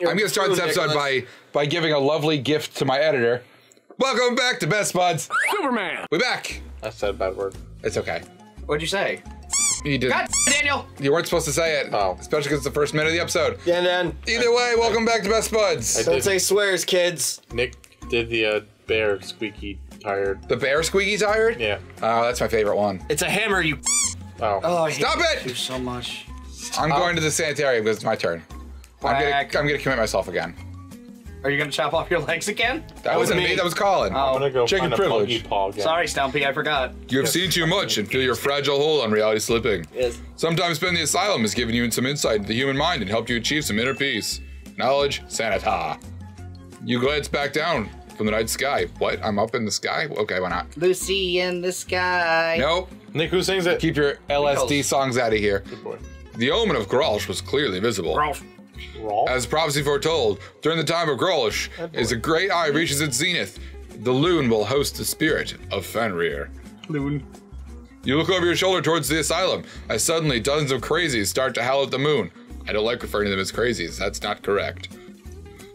I'm gonna start this episode by giving a lovely gift to my editor. Welcome back to Best Spuds. Superman. We're back. I said a bad word. It's okay. What'd you say? You did. God, Daniel. You weren't supposed to say it. Oh. Especially because it's the first minute of the episode. Yeah, man. Either way, welcome back to Best Spuds. Don't say swears, kids. Nick did the bear squeaky tired. The bear squeaky tired? Yeah. Oh, that's my favorite one. It's a hammer, you. Oh. Oh, I Stop hate it! you so much. I'm going to the sanitarium because it's my turn. I'm gonna commit myself again. Are you gonna chop off your legs again? That wasn't me. That was Colin. I'm gonna go Chicken find privilege. a puggy paw again. Sorry, Stumpy, I forgot. You have seen too much and feel your fragile hold on reality slipping. Yes. Sometimes spending the asylum has given you some insight into the human mind and helped you achieve some inner peace. Knowledge, sanita. You glance back down from the night sky. What? I'm up in the sky? Okay, why not? Lucy in the sky. Nope. Nick, who sings it? Keep your LSD songs out of here. Good boy. The omen of Grolsch was clearly visible. Rolf. Rolf? As prophecy foretold, during the time of Grolsch, as a great eye reaches its zenith, the loon will host the spirit of Fenrir. Loon. You look over your shoulder towards the asylum, as suddenly dozens of crazies start to howl at the moon. I don't like referring to them as crazies, that's not correct.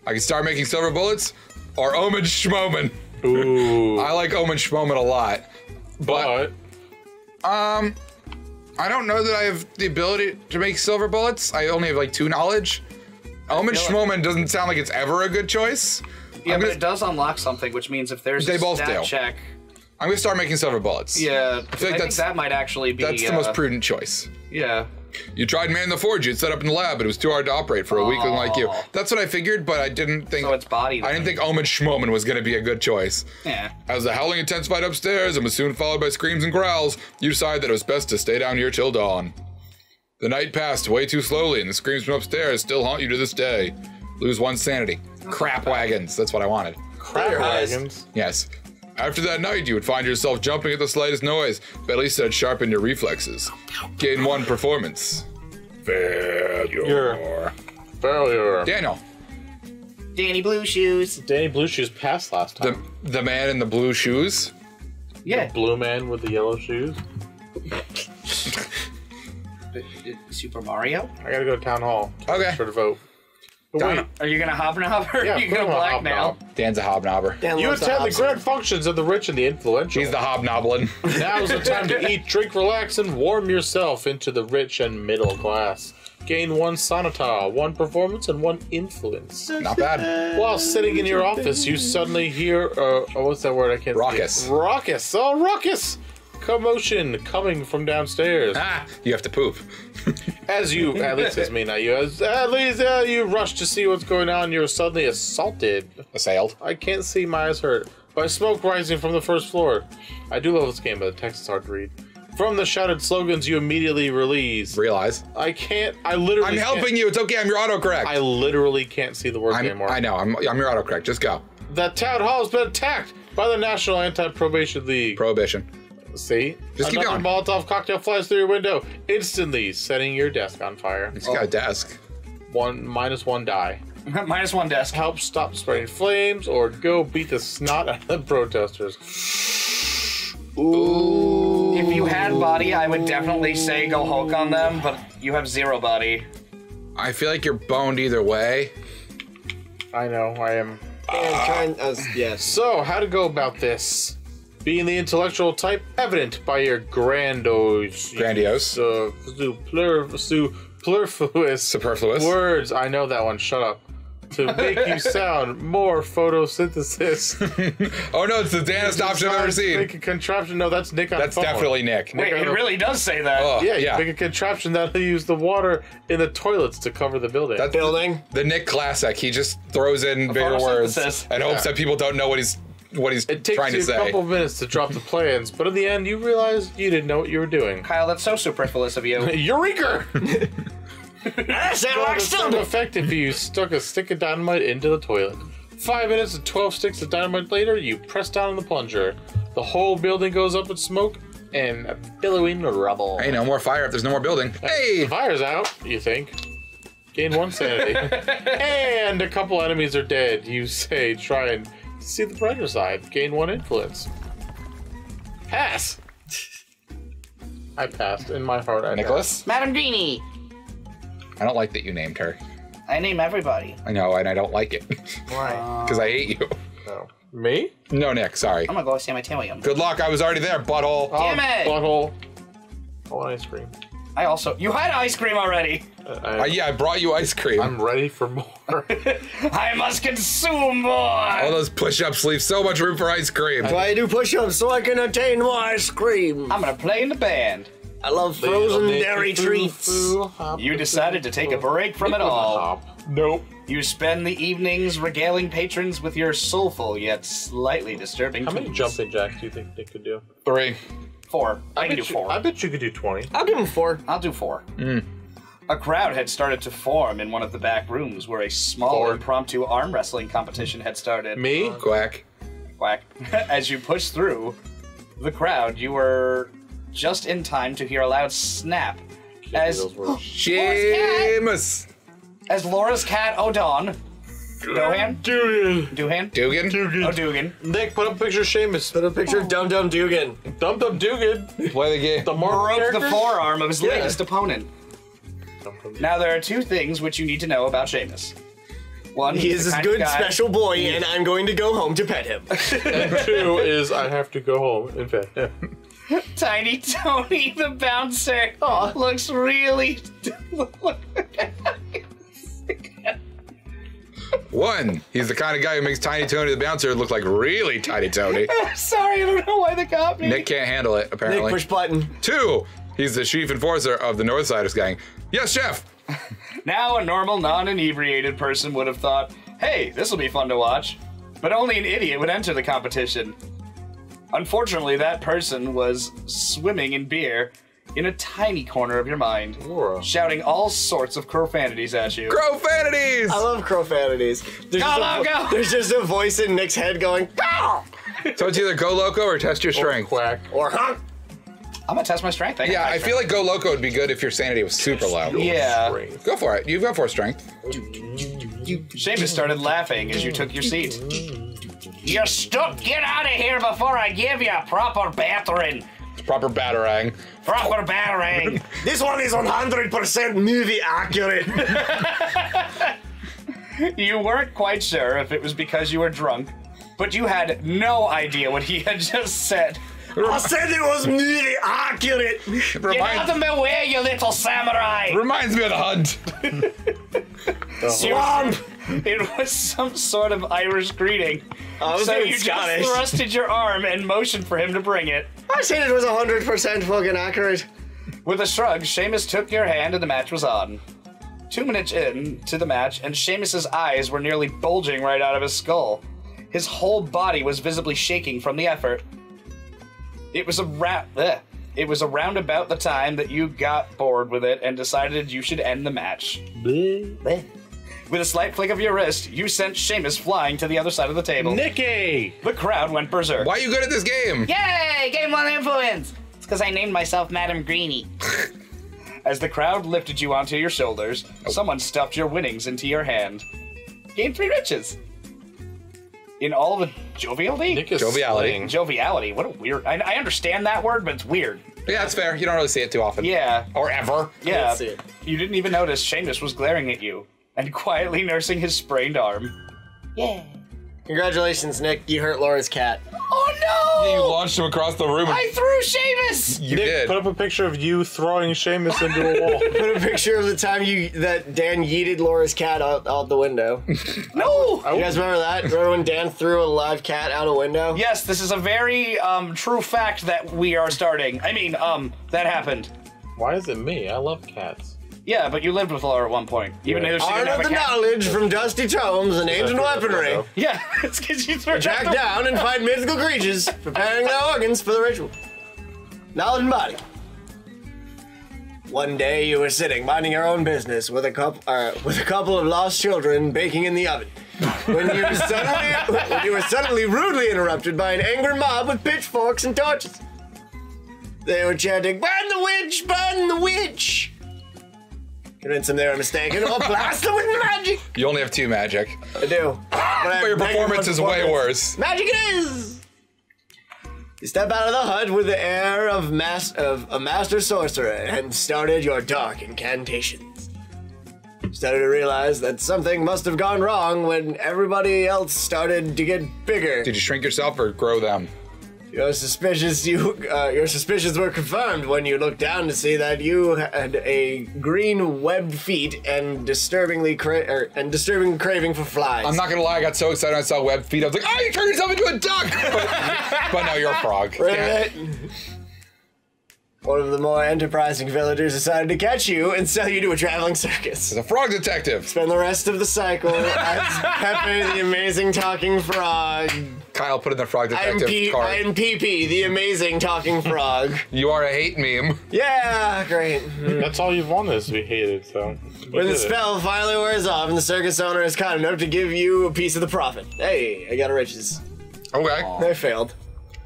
I can start making silver bullets, or Omen Schmomen. Ooh. I like Omen Schmomen a lot. But I don't know that I have the ability to make silver bullets. I only have like 2 knowledge. Omen Schmomen doesn't sound like it's ever a good choice. Yeah, but it does unlock something, which means if there's They a both stat do. check. I'm gonna start making silver bullets. Yeah, I feel like that's that might actually be. the most prudent choice. Yeah. You tried manning the forge you'd set up in the lab, but it was too hard to operate for a weakling like you. That's what I figured, but I didn't think. So it's body. I didn't think Omen Schmomen was gonna be a good choice. Yeah. As the howling intensified upstairs and was soon followed by screams and growls, you decided that it was best to stay down here till dawn. The night passed way too slowly, and the screams from upstairs still haunt you to this day. Lose 1 sanity. Crap wagons. That's what I wanted. crap wagons. Yes. After that night, you would find yourself jumping at the slightest noise, but at least it had sharpened your reflexes. Gain 1 performance. Failure. Failure. Daniel. Danny Blue Shoes. Danny Blue Shoes passed last time. The man in the blue shoes? Yeah. The blue man with the yellow shoes. Super Mario? I gotta go to town hall. Okay. For the vote. But wait, Are you gonna hobnob or Yeah, are you put gonna him on blackmail? hobnob. Dan's a hobnobber. Dan you loves the attend the hobson. grand functions of the rich and the influential. He's the hobnoblin. Now's the time to eat, drink, relax, and warm yourself into the rich and middle class. Gain 1 sanita, 1 performance, and 1 influence. Not bad. While sitting in your office, you suddenly hear, what's that word? I can't Raucous. see. Raucous. Oh, raucous. Commotion coming from downstairs. Ah, you have to poop. As you, at least it's me, not you. At least you rush to see what's going on. You're suddenly assaulted. Assailed. I can't see, my eyes hurt. By smoke rising from the first floor. I do love this game, but the text is hard to read. From the shouted slogans you immediately realize. I literally I'm helping you. It's okay. I'm your autocorrect. I literally can't see the word anymore. I know. I'm your autocorrect. Just go. The town hall has been attacked by the National Anti-Probation League. Prohibition. See? Just keep Another going. Molotov cocktail flies through your window, instantly setting your desk on fire. He's got a desk. -1 die. -1 desk. Help stop spreading flames, or go beat the snot out of the protesters. Ooh. If you had body, I would definitely say go Hulk on them, but you have 0 body. I feel like you're boned either way. I know, I am. Yes. So, how to go about this? Being the intellectual type, evident by your grandiose, Superfluous. words. I know that one. Shut up. To make you sound more photosynthesis. Oh no, it's the damnest option I've ever seen. Make a contraption. No, that's Nick on That's phone. definitely Nick. Wait, it really does say that. Oh, Yeah, make a contraption that'll use the water in the toilets to cover the building. That's Building. the Nick classic. He just throws in bigger words photosynthesis. and hopes that people don't know what he's It takes trying you to say. a couple minutes to drop the plans, but in the end, you realize you didn't know what you were doing. Kyle, that's so superfluous of you. Eureka! That sounds like It's not something. effective if you stuck a stick of dynamite into the toilet. 5 minutes and 12 sticks of dynamite later, you press down on the plunger. The whole building goes up in smoke and billowing rubble. Hey, no more fire if there's no more building. Hey! The fire's out, you think. Gain 1 sanity. And a couple enemies are dead. You say, try and see the brighter side. Gain 1 influence. Pass! I passed. In my heart, I Nicholas? Madam Greenie. I don't like that you named her. I name everybody. I know, and I don't like it. Why? Because I hate you. No. Me? No, Nick, sorry. I'm gonna go sanitarium. Good luck, I was already there, butthole. Damn it! Butthole. I want ice cream. I also... You had ice cream already! Yeah, I brought you ice cream. I'm ready for more. I must consume more! All those push-ups leave so much room for ice cream. Why do push-ups so I can attain more ice cream? I'm gonna play in the band. I love frozen dairy treats. You decided to take a break from it all. Nope. You spend the evenings regaling patrons with your soulful yet slightly disturbing How many tunes. jumping jacks do you think Nick could do? 3. 4. I can do 4. I bet you could do 20. I'll give him 4. I'll do 4. A crowd had started to form in one of the back rooms where a small 4. impromptu arm wrestling competition had started. Me? Quack. Quack. As you pushed through the crowd, you were just in time to hear a loud snap as Those words. Seamus. Laura's cat O'Dawn. Doohan? Dugan. Doohan? Dugan. O'Dugan. Nick, put up a picture of Seamus. Put a picture of Dum Dum Dugan. Dum Dum Dugan. Play the game. The Marvel Broke the character? forearm of his latest opponent. Now there are 2 things which you need to know about Seamus. One, He he's is the this kind of good guy- special boy, and I'm going to go home to pet him. And 2 is I have to go home and pet him. Tiny Tony the bouncer looks really. 1. He's the kind of guy who makes Tiny Tony the Bouncer look like really Tiny Tony. Sorry, I don't know why they got me. Nick can't handle it, Nick, apparently. push button. 2. He's the chief enforcer of the Northsiders gang. Yes, chef. Now a normal, non-inebriated person would have thought, hey, this will be fun to watch. But only an idiot would enter the competition. Unfortunately, that person was swimming in beer in a tiny corner of your mind, Laura. shouting all sorts of profanities at you. Profanities! I love crofanities. There's Go, just a- go! There's just a voice in Nick's head going, "Pow!" So it's either go loco or test your strength. Quack. or honk. I'm gonna test my strength. Yeah, I feel like go loco would be good if your sanity was super low. Yeah. Strength. Go for it. You go for strength. Seamus started laughing as you took your seat. You're stuck. Get out of here before I give you a proper battering. Proper batarang. Proper battering. This one is 100% movie accurate. You weren't quite sure if it was because you were drunk, but you had no idea what he had just said. I said it was movie accurate. Get out of my way, you little samurai! Reminds me of the hunt. Swamp. It was some sort of Irish greeting. I was So doing you Scottish. just thrusted your arm and motioned for him to bring it. I said it was 100% fucking accurate. With a shrug, Seamus took your hand and the match was on. 2 minutes in to the match, and Seamus's eyes were nearly bulging right out of his skull. His whole body was visibly shaking from the effort. It was around about the time that you got bored with it and decided you should end the match. With a slight flick of your wrist, you sent Seamus flying to the other side of the table. Nicky! The crowd went berserk. Why are you good at this game? Yay! Game 1 influence! It's because I named myself Madam Greenie. As the crowd lifted you onto your shoulders, someone stuffed your winnings into your hand. Game 3 riches. In all the joviality? Nick is Joviality. slaying. Joviality. What a weird... I understand that word, but it's weird. Yeah, that's fair. You don't really see it too often. Yeah. Or ever. Yeah. Let's see it. You didn't even notice Seamus was glaring at you and quietly nursing his sprained arm. Yeah. Congratulations, Nick. You hurt Laura's cat. Oh no! You launched him across the room. I threw Seamus! You Nick, did. put up a picture of you throwing Seamus into a wall. Put a picture of the time that Dan yeeted Laura's cat out the window. No! You guys remember that? Remember when Dan threw a live cat out a window? Yes, this is a very true fact that we are starting. I mean, that happened. Why is it me? I love cats. Yeah, but you lived with Laura at one point. Even though she Art didn't have of a the cat. knowledge from dusty tomes and ancient weaponry. Yeah, it's because you threw Track down and find mythical creatures, preparing their organs for the ritual. Knowledge and body. One day you were sitting, minding your own business, with a couple of lost children baking in the oven, when you were suddenly rudely interrupted by an angry mob with pitchforks and torches. They were chanting, "Burn the witch! Burn the witch!" Convince them they were mistaken, or blast them with magic. You only have 2 magic. I do. But your performance is way worse. Magic it is! You step out of the hut with the air of a master sorcerer and started your dark incantations. started to realize that something must have gone wrong when everybody else started to get bigger. Did you shrink yourself or grow them? Your suspicions were confirmed when you looked down to see that you had a green webbed feet and disturbing craving for flies. I'm not gonna lie, I got so excited when I saw webbed feet. I was like, oh, you turned yourself into a duck! But no, you're a frog. Right. One of the more enterprising villagers decided to catch you and sell you to a traveling circus. It's a frog detective. Spend the rest of the cycle as Pepe the Amazing Talking Frog. Kyle put in the frog detective card. I'm PP, the Amazing Talking Frog. You are a hate meme. Yeah, great. That's all you've wanted is to be hated, so. When the spell finally wears off and the circus owner is kind enough to give you a piece of the profit. Hey, I got a riches. Okay. I failed.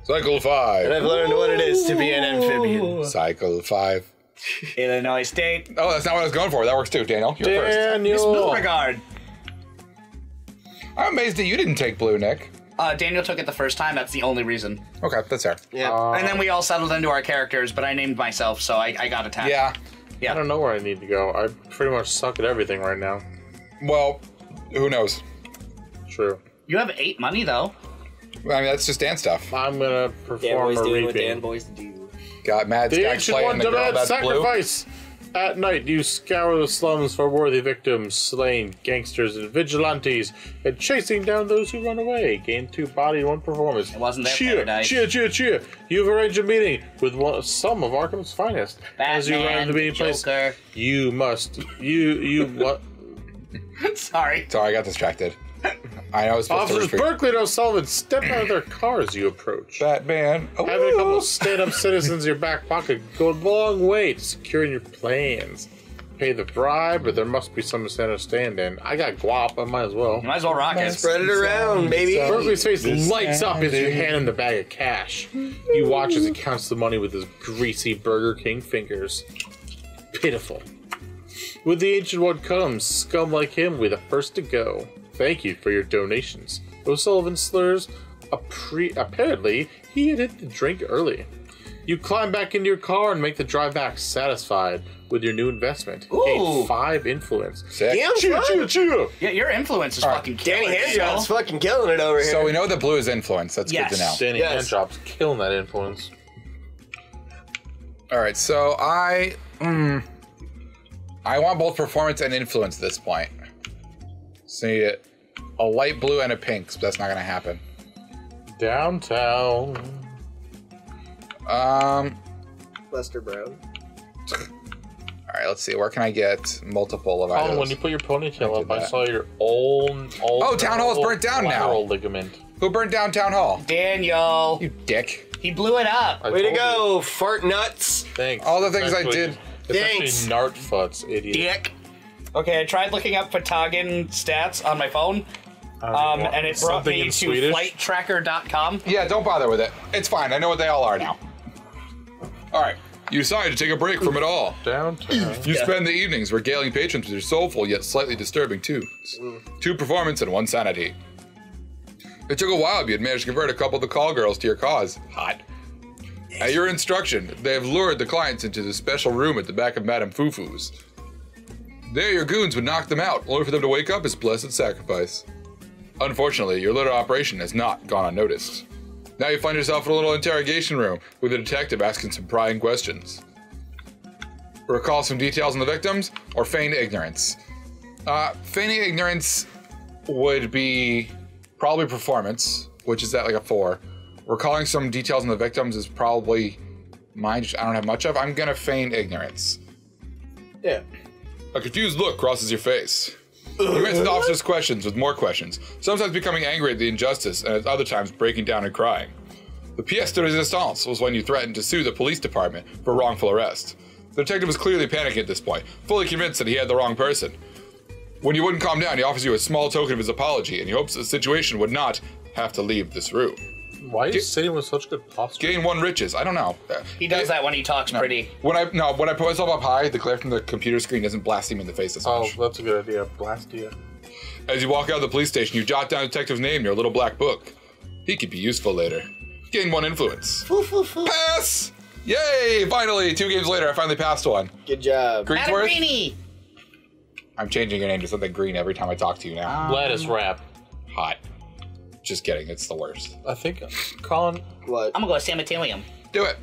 Cycle 5. And I've learned what it is to be an amphibian. Cycle 5. Illinois State. Oh, that's not what I was going for. That works too, Daniel. You're first. Miss Beauregard. I'm amazed that you didn't take blue, Nick. Daniel took it the first time. That's the only reason. Okay, that's fair. Yeah. And then we all settled into our characters, but I named myself, so I got attacked. Yeah. Yeah. I don't know where I need to go. I pretty much suck at everything right now. Well, who knows? True. You have 8 money, though. I mean, that's just Dan stuff. I'm gonna Dan perform boys a doing what Dan reaping. boys do. Got mad The stack ancient playing one the girl demands that's blue. sacrifice! At night, you scour the slums for worthy victims, slaying gangsters and vigilantes, and chasing down those who run away. Gain 2 body and 1 performance. It wasn't their cheer, paradise. cheer, cheer, cheer! You've arranged a meeting with some of Arkham's finest. As you arrive at the meeting place, Joker. you must. You what? Sorry. Sorry, I got distracted. I know it's supposed Officers to Berkeley and O'Sullivan step out of their cars as you approach. Batman. Having a couple of stand-up citizens in your back pocket go a long way to securing your plans. Pay the bribe, but there must be some misunderstanding. I got guap, I might as well. You might as well rock it. Spread it around, baby. Berkeley's face lights up as you hand him the bag of cash. You watch as he counts the money with his greasy Burger King fingers. Pitiful. With the Ancient One comes, scum like him will be the first to go. Thank you for your donations. O'Sullivan slurs, apparently he had hit the drink early. You climb back into your car and make the drive back satisfied with your new investment. Gain 5 influence. Sick. Damn, Cheer, cheer, cheer! Yeah, your influence is fucking Danny killing it, Handshot's yo. fucking killing it over here. So we know that blue is influence. That's Yes. good to know. Danny Yes. Handjob's killing that influence. All right, so I want both performance and influence at this point. So you get a light blue and a pink, so that's not gonna happen. Downtown. Lester Brown. All right, let's see. Where can I get multiple of Oh, items? when you put your ponytail up, I that. saw your old Oh, Town Hall's burnt down now. lateral ligament. Who burned down Town Hall? Daniel. You dick. He blew it up. I Way to told you. go, fart nuts. Thanks. All the things It's I actually- did. It's Thanks. actually Nartfuts, idiot. Dick. Okay, I tried looking up Fhtagn stats on my phone, and it brought Something me in to Swedish? flighttracker.com. Yeah, don't bother with it. It's fine. I know what they all are now. All right. You decide to take a break from it all. Downtown. You spend the evenings regaling patrons with your soulful yet slightly disturbing tunes. 2 performance and 1 sanity. It took a while, but you had managed to convert a couple of the call girls to your cause. Hot. At your instruction, they have lured the clients into the special room at the back of Madame Fufu's. There, your goons would knock them out, only for them to wake up as blessed sacrifice. Unfortunately, your little operation has not gone unnoticed. Now you find yourself in a little interrogation room with a detective asking some prying questions. Recall some details on the victims, or feign ignorance? Feigning ignorance would be probably performance, which is at like a 4. Recalling some details on the victims is probably mine, which I don't have much of. I'm gonna feign ignorance. Yeah. A confused look crosses your face. You answer the officer's questions with more questions, sometimes becoming angry at the injustice and at other times breaking down and crying. The pièce de résistance was when you threatened to sue the police department for wrongful arrest. The detective was clearly panicking at this point, fully convinced that he had the wrong person. When you wouldn't calm down, he offers you a small token of his apology, and he hopes the situation would not have to leave this room. Why are you sitting with such good posture? Gain 1 riches. I don't know. He does that when he talks pretty. When I put myself up high, the glare from the computer screen doesn't blast him in the face as Oh, much. that's a good idea. Blast you. As you walk out of the police station, you jot down the detective's name in your little black book. He could be useful later. Gain 1 influence. Pass! Yay! Finally, 2 games later, I finally passed one. Good job. Greensworth? Matarini! I'm changing your name to something green every time I talk to you now. Lettuce wrap. Hot. Just kidding. It's the worst. I think Colin. What? I'm gonna go Sanitarium. Do it.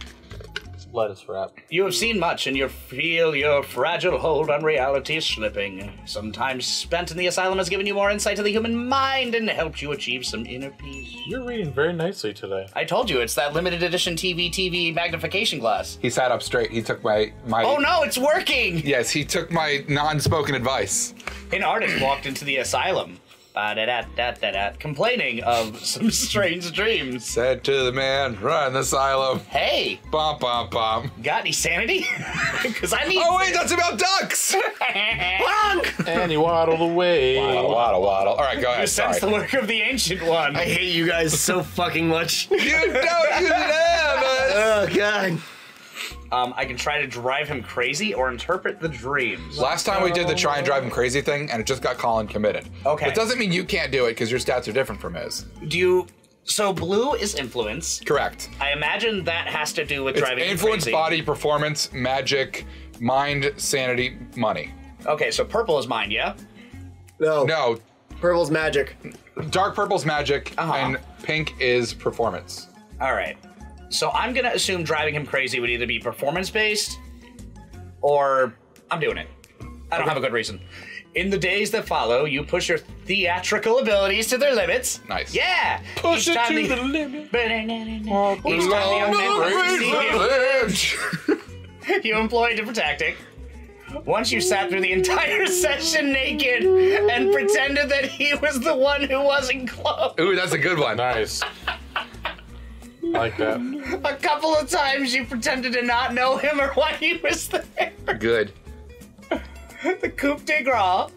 Lettuce wrap. You have seen much, and you feel your fragile hold on reality is slipping. Some time spent in the asylum has given you more insight to the human mind and helped you achieve some inner peace. You're reading very nicely today. I told you, it's that limited edition TV magnification glass. He sat up straight. He took my. Oh no, it's working! Yes, he took my non-spoken advice. An artist walked into the asylum, complaining of some strange dreams. Said to the man, run the asylum. Hey, Bum, bum, bum. got any sanity? Because I need. Oh, wait, that's about ducks. And he waddled away. Waddle, waddle, waddle. All right, go ahead. Sense the Sorry. work of the ancient one. I hate you guys so fucking much. You don't have us. Oh, God. I can try to drive him crazy or interpret the dreams. Last time we did the try and drive him crazy thing, and it just got Colin committed. Okay. But doesn't mean you can't do it, because your stats are different from his. So blue is influence. Correct. I imagine that has to do with It's driving him influence, crazy. body, performance, magic, mind, sanity, money. Okay, so purple is mine, yeah? No. No, Purple's magic. dark purple's magic, and pink is performance. All right. So I'm gonna assume driving him crazy would either be performance-based, or I'm doing it. I don't have a good reason. In the days that follow, you push your theatrical abilities to their limits. Nice. Yeah. Push Each it time to the limit. Each time Long the unmet wants to see village. you, you employ a different tactic. Once you sat through the entire session naked and pretended that he was the one who wasn't close. Ooh, that's a good one. Nice. I like that. A couple of times you pretended to not know him or why he was there. Good. The coup de grace.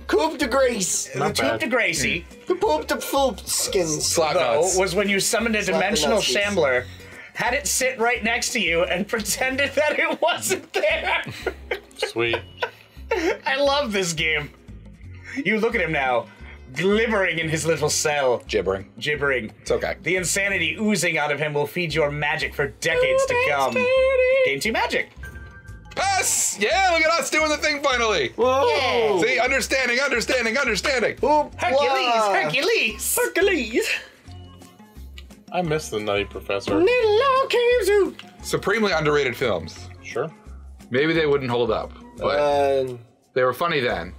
Coupe de Grace. The Not coup bad. de Gracie, The poop de poop skins. Slap though, nuts. was when you summoned a Slap the dimensional nuts, please. shambler, had it sit right next to you, and pretended that it wasn't there. Sweet. I love this game. You look at him now, glimmering in his little cell, Gibbering. gibbering. It's okay. The insanity oozing out of him will feed your magic for decades to come. Gain 2 magic. Pass! Yeah, look at us doing the thing finally. Whoa. See, understanding. Oop, Hercules! Hercules! I miss the Nutty Professor. Little came zoo. Supremely underrated films. Sure. Maybe they wouldn't hold up, but they were funny then.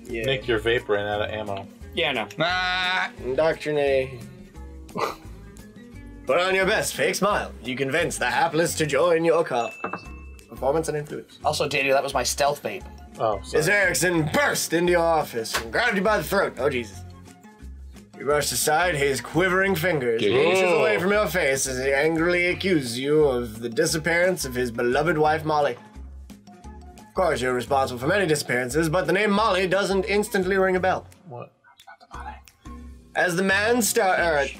Yeah. Nick, your vape ran out of ammo. Yeah, no. Nah. Indoctrinate. Put on your best fake smile. You convince the hapless to join your cause. Performance and influence. Also, Daniel, that was my stealth vape. Oh, sorry. As Erickson burst into your office and grabbed you by the throat. Oh, Jesus. You brushed aside his quivering fingers, Yeah. inches away from your face as he angrily accuses you of the disappearance of his beloved wife, Molly. Of course, you're responsible for many disappearances, but the name Molly doesn't instantly ring a bell. What? As the man started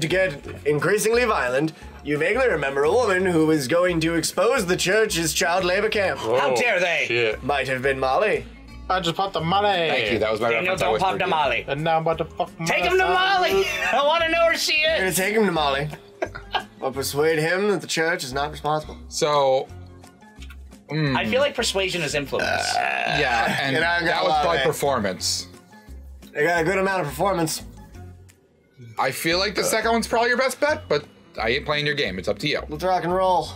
to get increasingly violent, you vaguely remember a woman who was going to expose the church's child labor camp. How dare they? Shit. Might have been Molly. I just popped the money. Thank you. That was my Daniel, reference. I don't pop whispered to you. Molly. And now I'm about to fuck Take him to Molly! I want to know where she You're gonna is! take him to Molly, or persuade him that the church is not responsible. So, I feel like persuasion is influence. yeah, and You're not gonna that was lie. probably performance. They got a good amount of performance. I feel like the second one's probably your best bet, but I ain't playing your game. It's up to you. Let's rock and roll.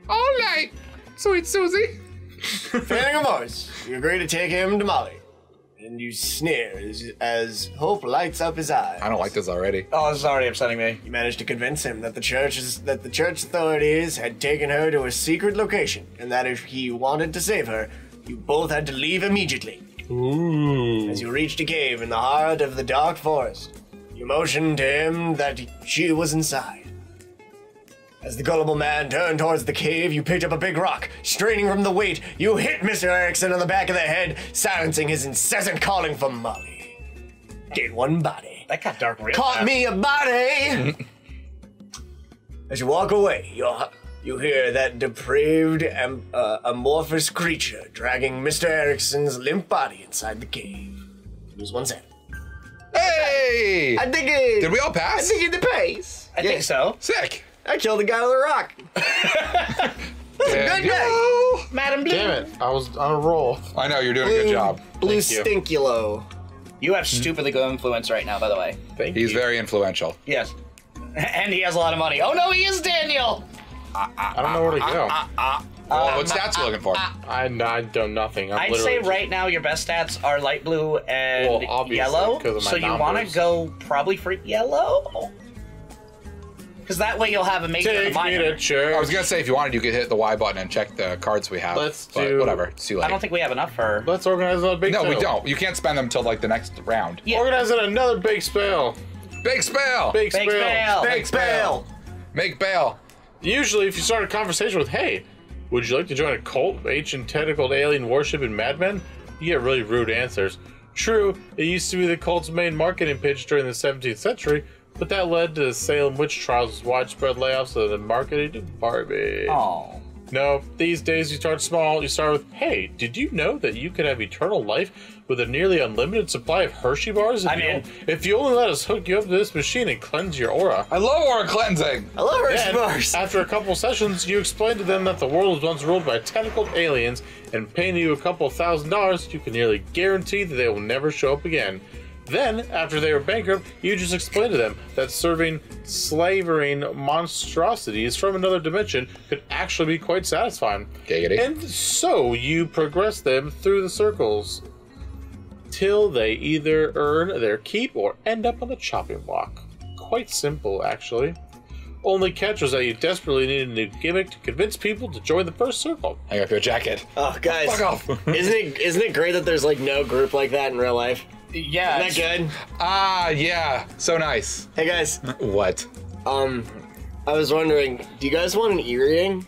All right, sweet Susie. Failing a voice, you agree to take him to Molly. And you sneer as hope lights up his eyes. I don't like this already. Oh, this is already upsetting me. You managed to convince him that the church authorities had taken her to a secret location, and that if he wanted to save her, you both had to leave immediately. Ooh. As you reached a cave in the heart of the dark forest, you motioned to him that she was inside. As the gullible man turned towards the cave, you picked up a big rock. Straining from the weight, you hit Mr. Erickson on the back of the head, silencing his incessant calling for Molly. Get one body. That got dark real Caught fast. me a body! As you walk away, you hear that depraved, amorphous creature dragging Mr. Erickson's limp body inside the cave. Lose 1 cent. Hey! I think it. Did we all pass? I think it pays. I think so. Sick. I killed the guy with a rock. That's a good day. Madam Blue. Damn it, I was on a roll. I know, you're doing a good job. Blue Thank you. Stinkulo. You have stupidly good influence right now, by the way. Thank He's you. very influential. Yes. And he has a lot of money. Oh no, he is Daniel! I don't know where to go. What stats are you looking for? I don't nothing. I'm I'd say literally right now your best stats are light blue and Well, obviously, yellow. 'cause of my So you want to numbers. go probably for yellow? Because that way you'll have a major and a Take me minor. to church. I was gonna say if you wanted, you could hit the Y button and check the cards we have. Let's but do- whatever. It's too late. I don't think we have enough for... Let's organize another big No, we sale. don't. You can't spend them until like the next round. Yeah. Organizing another big spell. Big spell. Big Big spell. spell. Big spell. Make bail. Usually, if you start a conversation with, "Hey, would you like to join a cult of ancient tentacled alien worshiping madmen?" you get really rude answers. True, it used to be the cult's main marketing pitch during the 17th century, but that led to the Salem witch trials' widespread layoffs of the marketing department. Oh. No, these days you start small. You start with, "Hey, did you know that you could have eternal life with a nearly unlimited supply of Hershey bars if you only let us hook you up to this machine and cleanse your aura?" I love aura cleansing. I love Hershey Then, bars. after a couple sessions, you explain to them that the world was once ruled by tentacled aliens, and paying you a couple $1,000s, you can nearly guarantee that they will never show up again. Then, after they were bankrupt, you just explain to them that serving slavering monstrosities from another dimension could actually be quite satisfying. Giggity. And so you progress them through the circles till they either earn their keep or end up on the chopping block. Quite simple, actually. Only catch was that you desperately needed a new gimmick to convince people to join the first circle. Hang up your jacket. Oh, guys. Fuck off. Isn't it great that there's like no group like that in real life? Yeah. Isn't that good? Ah, yeah. So nice. Hey guys, What? I was wondering, do you guys want an earring?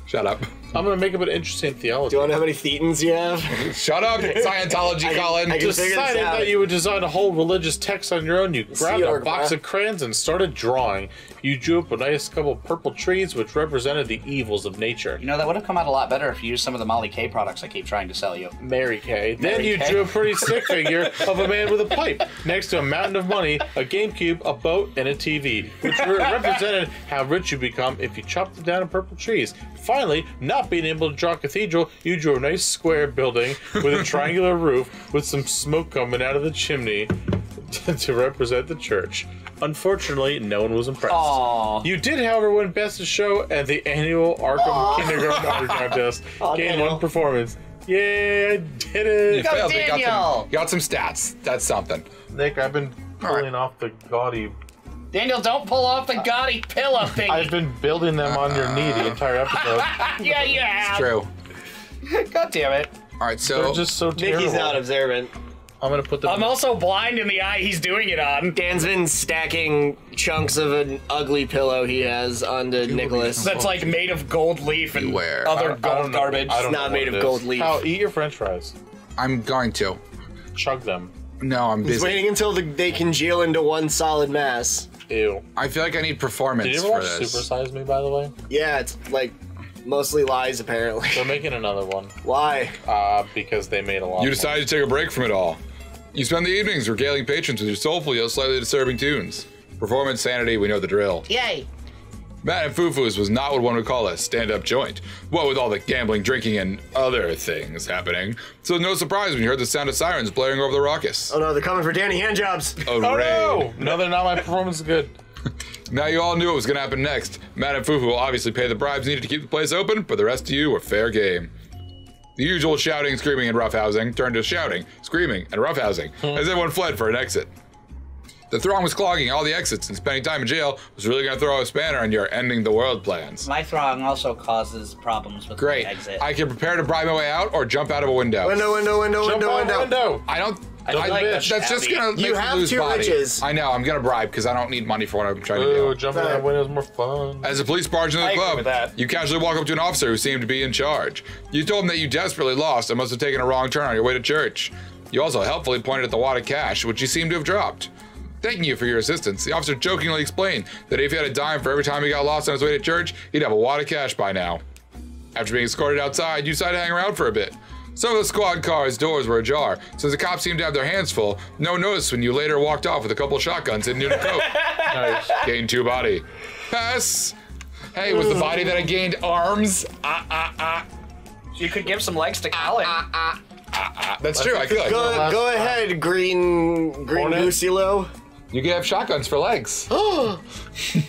Shut up. I'm gonna make up an interesting theology. Do you want to know how many thetans you have? Shut up, Scientology, Colin. I can Just figure this Deciding out. that you would design a whole religious text on your own, you grabbed a York, box bruh. of crayons and started drawing. You drew up a nice couple purple trees which represented the evils of nature. You know, that would have come out a lot better if you used some of the Molly K products I keep trying to sell you. Mary Kay. Then Mary you Kay. drew a pretty sick figure of a man with a pipe next to a mountain of money, a GameCube, a boat, and a TV, which represented how rich you become if you chopped them down in purple trees. Finally, not being able to draw a cathedral, you drew a nice square building with a triangular roof with some smoke coming out of the chimney to represent the church. Unfortunately, no one was impressed. Aww. You did, however, win Best of Show at the annual Arkham Kindergarten Art Contest. Gained Daniel. 1 performance. Yay, I did it! You Go failed, but you Daniel! got some stats. That's something. Nick, I've been pulling off the gaudy. Daniel, don't pull off the gaudy pillow thing. I've been building them on your knee the entire episode. Yeah, you have. True. God damn it. All right, so They're just so terrible. Nikki's not observant. I'm gonna put them. I'm also blind in the eye he's doing it on. Dan's been stacking chunks of an ugly pillow he has onto Nicholas. That's like made of gold leaf and Beware. other I don't gold know- garbage. I don't It's not know made what of it gold is. leaf. How? Eat your French fries. I'm going to. Chug them. No, I'm He's busy. waiting until they congeal into one solid mass. Ew. I feel like I need performance Did you ever for watch this. Super Size Me, by the way? Yeah, it's like mostly lies apparently. They're making another one. Why? Because they made a lot. You decided to take a break from it all. You spend the evenings regaling patrons with your soulful yet slightly disturbing tunes. Performance sanity, we know the drill. Yay. Matt and Fufu's was not what one would call a stand-up joint. What with all the gambling, drinking, and other things happening. So no surprise when you heard the sound of sirens blaring over the raucous. Oh no, they're coming for Danny handjobs. Oh no! No, they're not. My performance is good. Now you all knew what was going to happen next. Matt and Fufu will obviously pay the bribes needed to keep the place open, but the rest of you were fair game. The usual shouting, screaming, and roughhousing turned to shouting, screaming, and roughhousing as everyone fled for an exit. The throng was clogging all the exits, and spending time in jail was really going to throw a spanner in your ending the world plans. My throng also causes problems with Great. the exit. I can prepare to bribe my way out or jump out of a window. Window. Jump out the window. I don't. I don't like that's the just shouting. gonna make You me have lose 2 body. riches. I know. I'm gonna bribe because I don't need money for what I'm trying to Ooh, do. jumping out the window is more fun. As the police barge into I the agree club, with that. you casually walk up to an officer who seemed to be in charge. You told him that you desperately lost and must have taken a wrong turn on your way to church. You also helpfully pointed at the wad of cash, which you seemed to have dropped. Thanking you for your assistance, the officer jokingly explained that if he had a dime for every time he got lost on his way to church, he'd have a wad of cash by now. After being escorted outside, you decided to hang around for a bit. Some of the squad car's doors were ajar, since the cops seemed to have their hands full. No notice when you later walked off with a couple of shotguns and a new coat. Nice. Gained 2 body. Pass! Hey, was the body that I gained arms? You could give some legs to Colin. That's true, I could. Go ahead, green Lucilo. You can have shotguns for legs.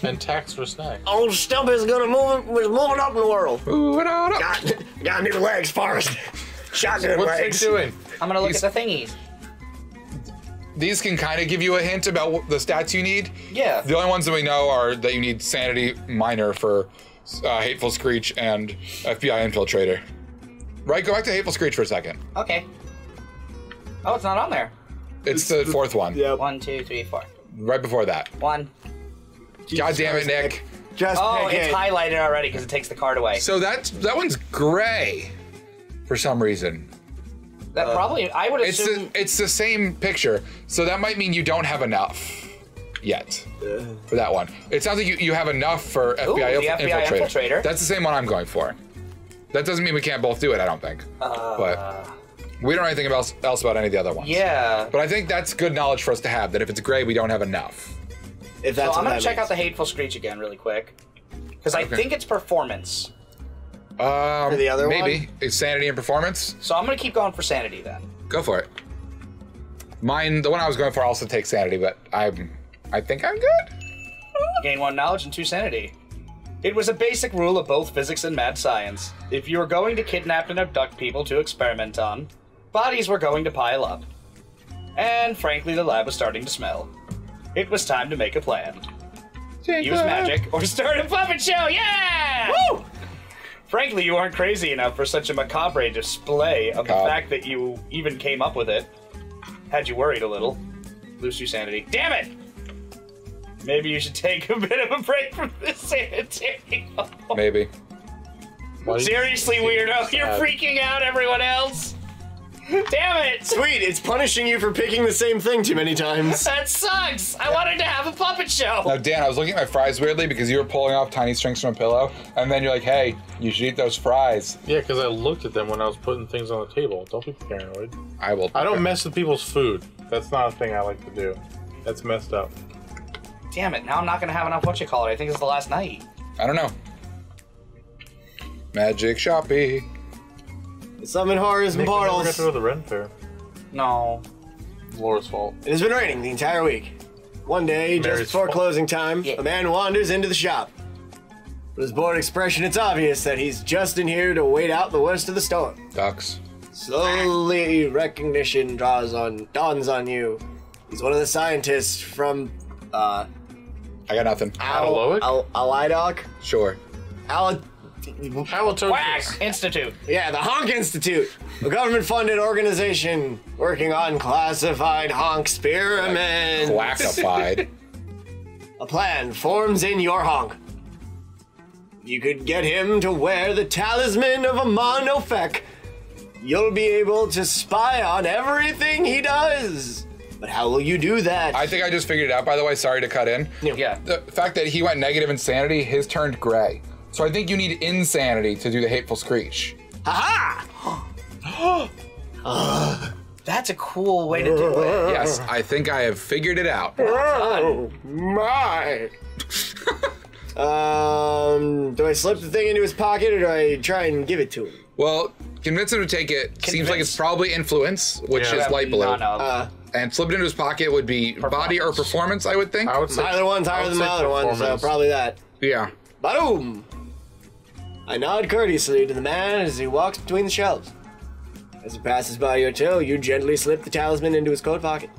And tax for snacks. Old Stump is moving up in the world. Ooh, what up? Got new legs, Forrest. Shotgun What's legs. he doing? I'm gonna look at the thingies. These can kind of give you a hint about the stats you need. Yeah. The only ones that we know are that you need Sanity Minor for Hateful Screech and FBI Infiltrator. Right, go back to Hateful Screech for a second. Okay. Oh, it's not on there. It's the fourth one. Yep. 1, 2, 3, 4. Right before that. 1. God damn it, Nick. Just Oh, pick it's it. highlighted already because it takes the card away. So that one's gray for some reason. That probably, I would It's assume. it's the same picture, so that might mean you don't have enough yet for that one. It sounds like you have enough for FBI, the FBI Infiltrator. That's the same one I'm going for. That doesn't mean we can't both do it, I don't think. But we don't know anything else about any of the other ones. Yeah. But I think that's good knowledge for us to have, that if it's gray, we don't have enough. If So that's I'm what gonna that check out means. the Hateful Screech again really quick. Because I Okay. think it's performance. For the other maybe. It's sanity and performance. So I'm gonna keep going for sanity then. Go for it. Mine, the one I was going for also takes sanity, but I think I'm good. Gain 1 knowledge and 2 sanity. It was a basic rule of both physics and mad science. If you were going to kidnap and abduct people to experiment on, bodies were going to pile up. And frankly, the lab was starting to smell. It was time to make a plan. Use magic or start a puppet show, yeah! Woo! Frankly, you aren't crazy enough for such a macabre display of the fact that you even came up with it. Had you worried a little. Lose your sanity. Damn it! Maybe you should take a bit of a break from this sanity. Maybe. Seriously, weirdo, you're freaking out everyone else. Damn it! Sweet, it's punishing you for picking the same thing too many times. That sucks! I wanted to have a puppet show! Now, Dan, I was looking at my fries weirdly because you were pulling off tiny strings from a pillow, and then you're like, hey, you should eat those fries. Yeah, because I looked at them when I was putting things on the table. Don't be paranoid. I will. I don't mess with people's food. That's not a thing I like to do. That's messed up. Damn it, now I'm not gonna have enough I think it's the last night. I don't know. Magic Shoppy. Summon horrors and Nick, we never got portals. to go to the Ren Fair. No. Laura's fault. It has been raining the entire week. One day, just Mary's before fault. closing time, a man wanders into the shop. From his bored expression, it's obvious that he's just in here to wait out the worst of the storm. Ducks. Slowly, recognition dawns on you. He's one of the scientists from, I got nothing. Alidoc? Sure. Halitosis. Institute. Yeah, the Honk Institute, a government-funded organization working on classified honk experiments. Quackified. A plan forms in your honk. You could get him to wear the talisman of a monofec. You'll be able to spy on everything he does. But how will you do that? I think I just figured it out, by the way. Sorry to cut in. Yeah. The fact that he went negative insanity, his turned gray. So I think you need insanity to do the Hateful Screech. Ha That's a cool way to do it. Yes, I think I have figured it out. Oh my! Do I slip the thing into his pocket or do I try and give it to him? Well, convince him to take it. Seems like it's probably influence, which Yeah. is light blue. None of. And slip it into his pocket would be body or performance, I would think. I would say My other one's I higher would than my say other one, so performance. probably that. Yeah. Boom! I nod courteously to the man as he walks between the shelves. As he passes by your till, you gently slip the talisman into his coat pocket.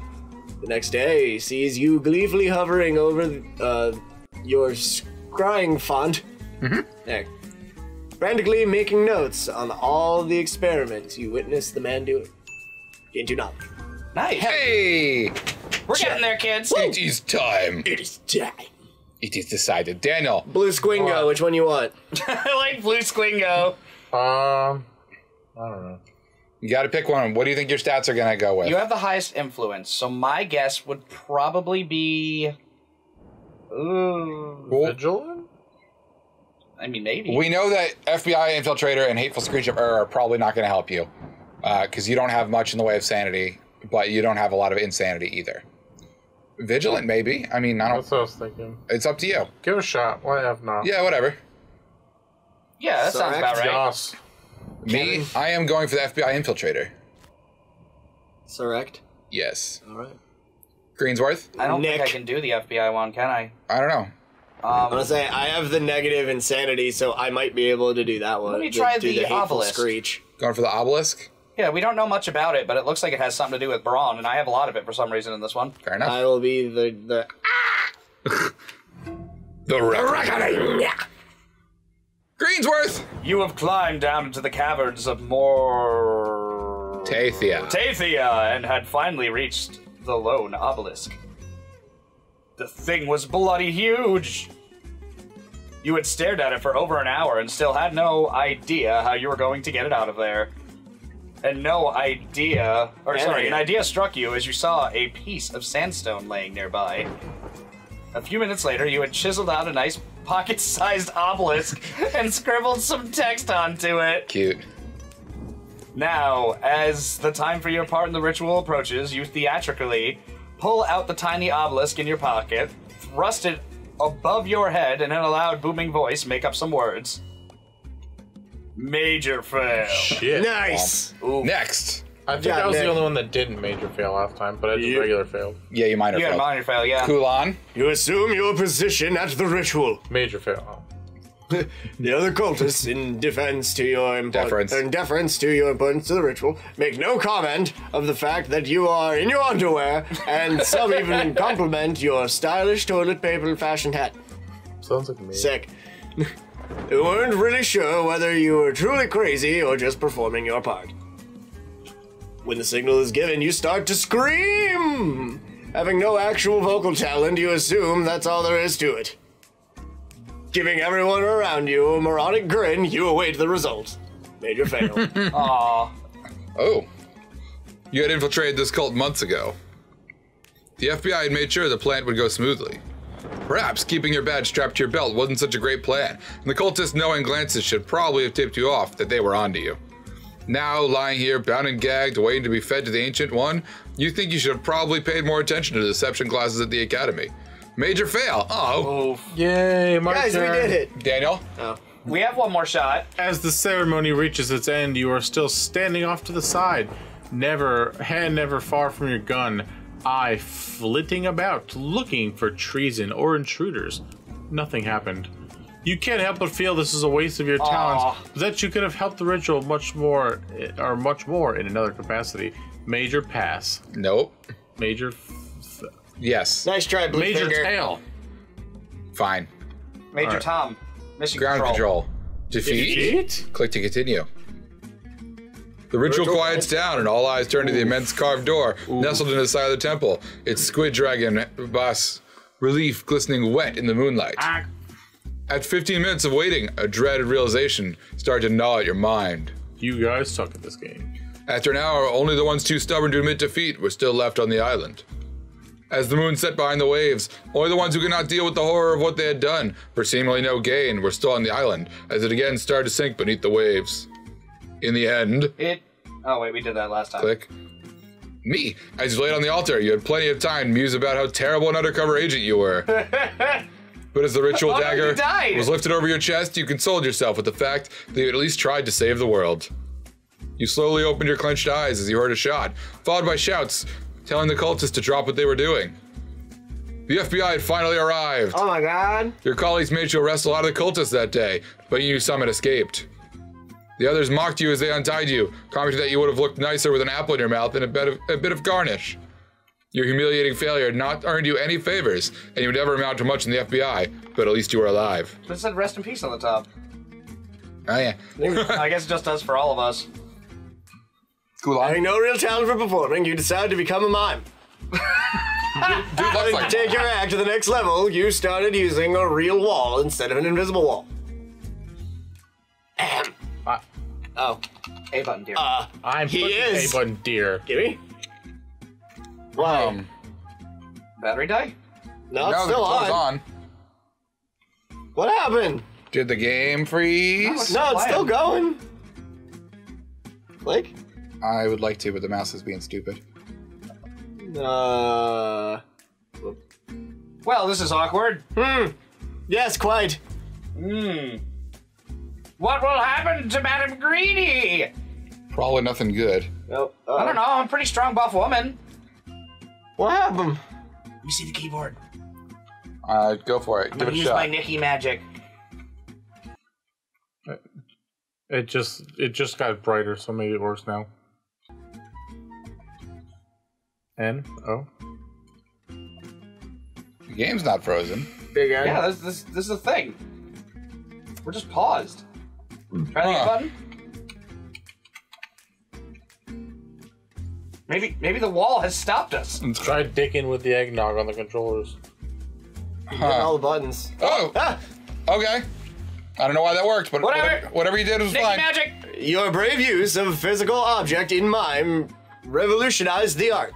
The next day, he sees you gleefully hovering over your scrying font. There. Frantically making notes on all the experiments you witnessed the man doing. Into knowledge. Nice. Hey! We're getting there, kids. It is time. It is time. It is decided. Daniel. Blue Squingo, which one you want? I like Blue Squingo. I don't know. You got to pick one. What do you think your stats are going to go with? You have the highest influence, so my guess would probably be... Ooh. Well, Vigilant? I mean, maybe. we know that FBI Infiltrator and Hateful Screech are probably not going to help you. Because you don't have much in the way of sanity, but you don't have a lot of insanity either. Vigilant, maybe. I mean, I don't... That's what I was thinking. It's up to you. Give it a shot. Why have not? Yeah, whatever. Yeah, that sounds about right. Joss. Me, I am going for the FBI infiltrator. Correct. Yes. All right. Greensworth? I don't think I Nick. can do the FBI one, can I? I don't know. I'm gonna say I have the negative insanity, so I might be able to do that one. Let me try do the hateful obelisk. screech. Going for the obelisk? Yeah, we don't know much about it, but it looks like it has something to do with brawn, and I have a lot of it for some reason in this one. Fair enough. I will be the The reckoning. Greensworth! You have climbed down into the caverns of Tathia and had finally reached the lone obelisk. The thing was bloody huge. You had stared at it for over an hour and still had no idea how you were going to get it out of there. And an idea struck you as you saw a piece of sandstone laying nearby. A few minutes later, you had chiseled out a nice pocket-sized obelisk and scribbled some text onto it. Cute. Now, as the time for your part in the ritual approaches, you theatrically pull out the tiny obelisk in your pocket, thrust it above your head, and in a loud, booming voice, make up some words. Major fail. Shit. nice. Ooh. Next. I think Yeah, I was Nick. the only one that didn't major fail last time, but I did regular fail. Yeah, you minor You had a failed. minor fail, yeah. Kulan? You assume your position at the ritual. Major fail. The other cultists, in defense to your Deference. deference to your importance to the ritual, make no comment of the fact that you are in your underwear, and some even compliment your stylish toilet paper fashion hat. Sounds like me. Sick. They weren't really sure whether you were truly crazy or just performing your part. When the signal is given, you start to scream! Having no actual vocal talent, you assume that's all there is to it. Giving everyone around you a moronic grin, you await the result. Major fail. Aww. Oh. You had infiltrated this cult months ago. The FBI had made sure the plan would go smoothly. Perhaps keeping your badge strapped to your belt wasn't such a great plan, and the cultists' knowing glances should probably have tipped you off that they were onto you. Now, lying here, bound and gagged, waiting to be fed to the Ancient One, you think you should have probably paid more attention to the deception classes at the Academy. Major fail. Oh. Yay, my Guys, we turn. did it! Daniel? We have one more shot. As the ceremony reaches its end, you are still standing off to the side, hand never far from your gun, eye flitting about, looking for treason or intruders. Nothing happened. You can't help but feel this is a waste of your talents, but that you could have helped the ritual much more in another capacity. Major pass. Nope. Major Yes. Nice try, Blue major Finger. tail. Fine. Major Alright. Tom. Mission Ground control. Defeat. Defeat? Click to continue. The ritual quiets down and all eyes turn to the immense carved door nestled in the side of the temple, its squid dragon bas relief glistening wet in the moonlight. At 15 minutes of waiting, a dreaded realization started to gnaw at your mind. You guys suck at this game. After an hour, only the ones too stubborn to admit defeat were still left on the island. As the moon set behind the waves, only the ones who could not deal with the horror of what they had done, for seemingly no gain, were still on the island, as it again started to sink beneath the waves. In the end, Oh wait, we did that last time. click. Me, as you laid on the altar, you had plenty of time to muse about how terrible an undercover agent you were. But as the ritual Oh, no, dagger you died. was lifted over your chest, you consoled yourself with the fact that you had at least tried to save the world. You slowly opened your clenched eyes as you heard a shot, followed by shouts telling the cultists to drop what they were doing. The FBI had finally arrived. Oh my god. Your colleagues made you arrest a lot of the cultists that day, but you knew some had escaped. The others mocked you as they untied you, commenting that you would have looked nicer with an apple in your mouth and a bit of garnish. Your humiliating failure had not earned you any favors, and you would never amount to much in the FBI, but at least you were alive. It said rest in peace on the top. Oh yeah. I guess it just does for all of us. Cool on. Having no real talent for performing, you decide to become a mime. Dude looks like Take your act to the next level, you started using a real wall instead of an invisible wall. Ahem. Oh. A button, dear. I'm He pushing is. a button, dear. Gimme? Why? Battery die? No, it's No, still the clothes on. What happened? Did the game freeze? No, it's still going. Click? I would like to, but the mouse is being stupid. Well, this is awkward. Yes, quite. Well, What will happen to Madame Greedy? Probably nothing good. Nope. I don't know. I'm a pretty strong buff woman. What happened? Let me see the keyboard. Go for it. I'm Give gonna it a use shot. my Nikki magic. It just got brighter, so maybe it works now. N-O. The game's not frozen. Big N. Yeah, this is the thing. We're just paused. Try the button. Maybe the wall has stopped us. Try dicking with the eggnog on the controllers. Hitting all the buttons. Oh, Ah! okay. I don't know why that worked, but Whatever. whatever you did was Nikki fine. magic. Your brave use of physical object in mime revolutionized the art.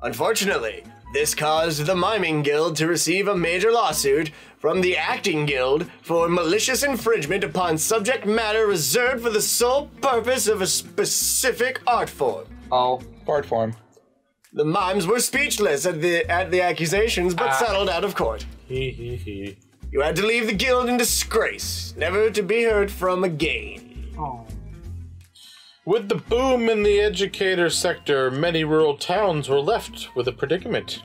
Unfortunately, this caused the Miming Guild to receive a major lawsuit from the Acting Guild for malicious infringement upon subject matter reserved for the sole purpose of a specific art form. Oh. Part form. The mimes were speechless at the accusations, but settled out of court. Hee hee hee. You had to leave the guild in disgrace, never to be heard from again. With the boom in the educator sector, many rural towns were left with a predicament.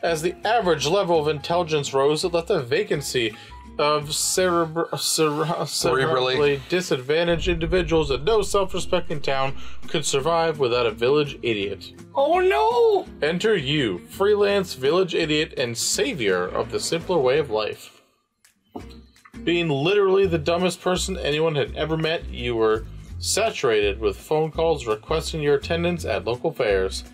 As the average level of intelligence rose, it left a vacancy of cerebrally disadvantaged individuals that no self-respecting town could survive without a village idiot. Oh no! Enter you, freelance village idiot and savior of the simpler way of life. Being literally the dumbest person anyone had ever met, you were saturated with phone calls requesting your attendance at local fairs.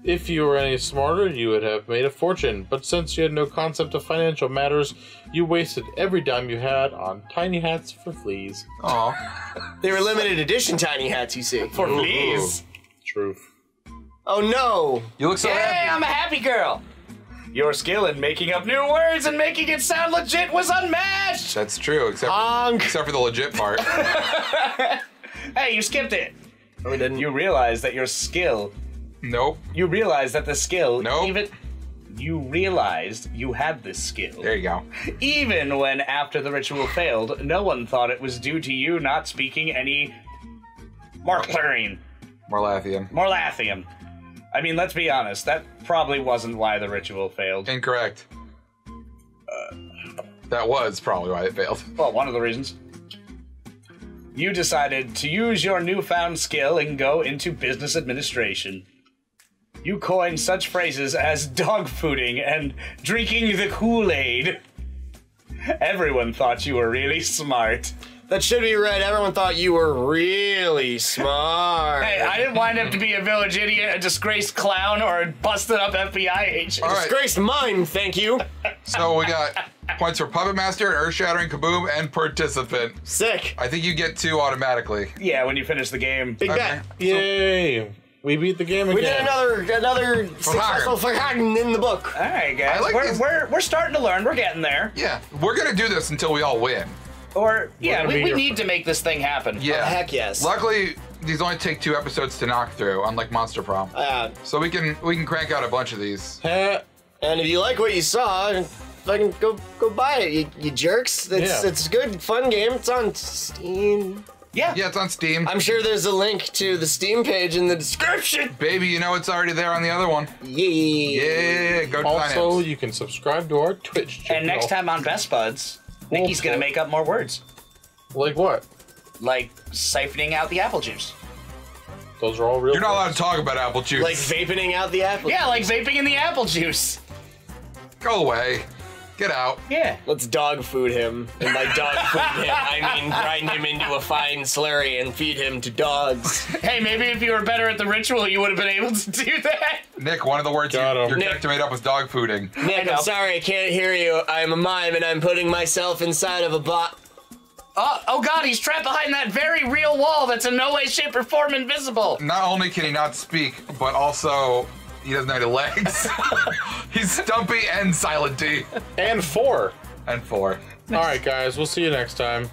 If you were any smarter, you would have made a fortune, but since you had no concept of financial matters, you wasted every dime you had on tiny hats for fleas. Aw. They were limited edition tiny hats, you see. For fleas. Truth. Oh no! You look so Yay, happy. I'm a happy girl. Your skill in making up new words and making it sound legit was unmatched. That's true, except Honk. for the legit part. Hey, you skipped it. Oh, we didn't. You realize that your skill. Nope. You realize that the skill. Nope. You realized you had this skill. There you go. Even when, after the ritual failed, no one thought it was due to you not speaking any Marklarian. Morlathian. I mean, let's be honest, that probably wasn't why the ritual failed. Incorrect. That was probably why it failed. Well, one of the reasons. You decided to use your newfound skill and go into business administration. You coined such phrases as dog fooding and drinking the Kool-Aid. Everyone thought you were really smart. That should be right. Everyone thought you were really smart. Hey, I didn't wind up to be a village idiot, a disgraced clown, or a busted up FBI agent. All right. Disgraced mime, thank you. So we got points for Puppet Master, Earth-Shattering Kaboom, and Participant. Sick. I think you get 2 automatically. Yeah, when you finish the game. Big bet. Yay! We beat the game again. We did another successful Fhtagn in the book. All right, guys, I like these- we're starting to learn. We're getting there. Yeah, we're gonna do this until we all win. Or yeah, gonna be we here need to make this thing happen. Yeah. Heck yes. Luckily, these only take 2 episodes to knock through, unlike Monster Prom. So we can crank out a bunch of these. Ha- And if you like what you saw, fucking go buy it, you jerks. It's a good, fun game. It's on Steam. Yeah. Yeah, it's on Steam. I'm sure there's a link to the Steam page in the description. Baby, you know it's already there on the other one. Yeah. Yeah, go to Also, Finance. you can subscribe to our Twitch channel. And next time on Best Buds, Nikki's gonna make up more words, Like what? like siphoning out the apple juice. Those are all real. You're not allowed to talk about apple juice. Like vaping out the apple. Yeah, like vaping in the apple juice. Go away. Get out. Yeah. Let's dog food him. And by dog food him, I mean grind him into a fine slurry and feed him to dogs. Hey, maybe if you were better at the ritual, you would have been able to do that. Nick, one of the words Got him. your Nick. character made up was dog fooding. Nick, know. I'm sorry, I can't hear you. I'm a mime and I'm putting myself inside of a bot. Oh God, he's trapped behind that very real wall that's in no way, shape, or form invisible. Not only can he not speak, but also he doesn't have any legs. He's stumpy and silent T. And 4. And 4. All right, guys. We'll see you next time.